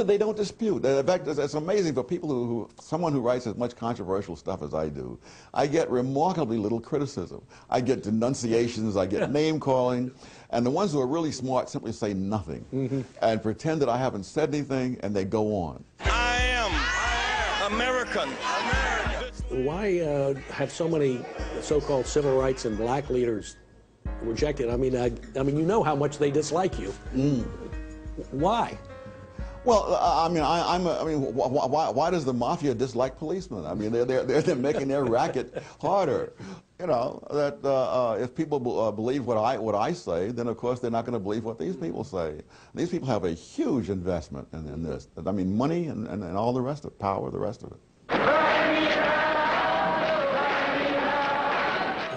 They don't dispute. In fact, it's amazing for people someone who writes as much controversial stuff as I do. I get remarkably little criticism. I get denunciations, I get name calling, and the ones who are really smart simply say nothing and pretend that I haven't said anything, and they go on. I am American. Why have so many so-called civil rights and black leaders rejected? I mean, you know how much they dislike you. Why? Well, why does the mafia dislike policemen? I mean, they're making their racket harder. You know that if people believe what I say, then of course they're not going to believe what these people say. These people have a huge investment in this. I mean, money and all the rest of it, power, the rest of it. I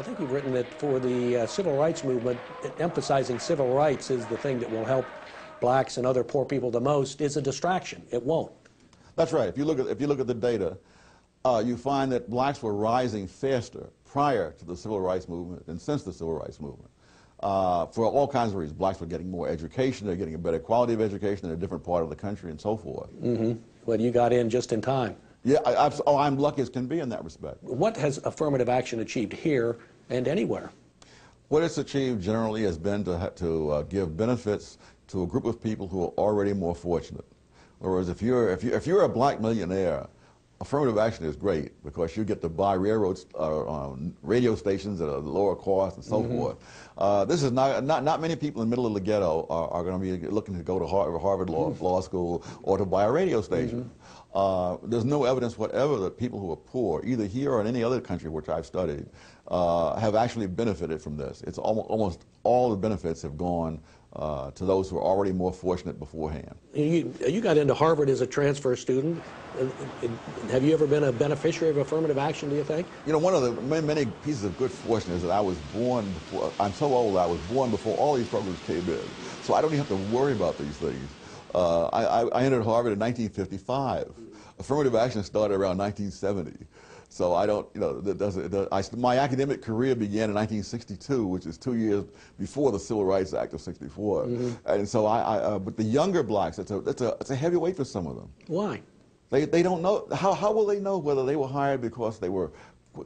think you've written that for the civil rights movement, emphasizing civil rights is the thing that will help blacks and other poor people the most. Is a distraction. It won't. That's right. If you look at the data, you find that blacks were rising faster prior to the civil rights movement than since the civil rights movement. For all kinds of reasons. Blacks were getting more education, they're getting a better quality of education in a different part of the country and so forth. Well, you got in just in time. Yeah, I'm lucky as can be in that respect. What has affirmative action achieved here and anywhere? What it's achieved generally has been to give benefits to a group of people who are already more fortunate. Whereas if you're a black millionaire, affirmative action is great because you get to buy railroads, radio stations at a lower cost and so forth. This is not many people in the middle of the ghetto are going to be looking to go to Harvard Law School or to buy a radio station. There's no evidence whatever that people who are poor, either here or in any other country which I've studied, have actually benefited from this. It's almost all the benefits have gone to those who are already more fortunate beforehand. You got into Harvard as a transfer student. Have you ever been a beneficiary of affirmative action, do you think? You know, one of the many pieces of good fortune is that I was born before, I'm so old, I was born before all these programs came in. So I don't even have to worry about these things. I entered Harvard in 1955. Affirmative action started around 1970. So I don't, you know, my academic career began in 1962, which is 2 years before the Civil Rights Act of '64. And so but the younger blacks, it's a heavy weight for some of them. Why? They don't know, how will they know whether they were hired because they were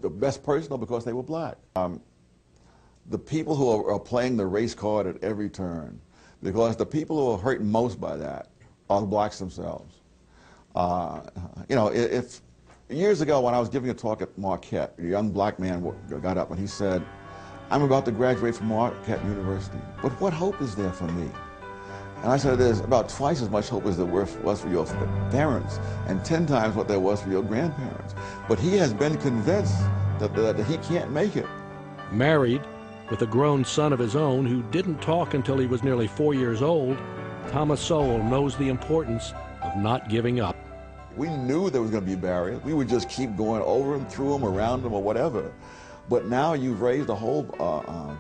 the best person or because they were black? The people who are playing the race card at every turn, because the people who are hurt most by that are the blacks themselves. You know, years ago when I was giving a talk at Marquette, a young black man got up and he said, "I'm about to graduate from Marquette University, but what hope is there for me?" And I said, "There's about twice as much hope as there was for your parents and 10 times what there was for your grandparents." But he has been convinced that he can't make it. Married, with a grown son of his own who didn't talk until he was nearly 4 years old, Thomas Sowell knows the importance of not giving up. We knew there was going to be barriers. We would just keep going over them, through them, around them, or whatever. But now you've raised a whole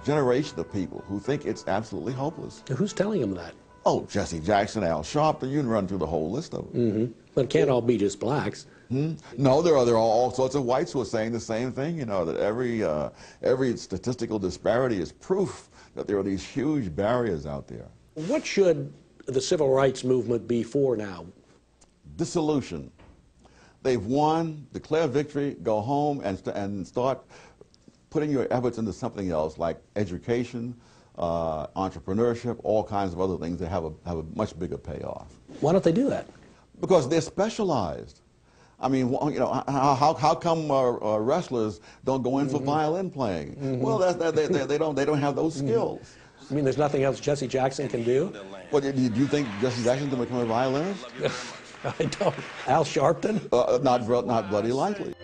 generation of people who think it's absolutely hopeless. Who's telling them that? Oh, Jesse Jackson, Al Sharpton, you can run through the whole list of them. But it can't all be just blacks. No, there are all sorts of whites who are saying the same thing, you know, that every statistical disparity is proof that there are these huge barriers out there. What should the civil rights movement be for now? Dissolution. They've won, declare victory, go home and start putting your efforts into something else like education, entrepreneurship, all kinds of other things that have a much bigger payoff. Why don't they do that? Because they're specialized. I mean, you know, how come wrestlers don't go in for violin playing? Well, they don't have those skills. I mean, there's nothing else Jesse Jackson can do? Well, do you think Jesse Jackson can become a violinist? I don't. Al Sharpton? Not bloody likely.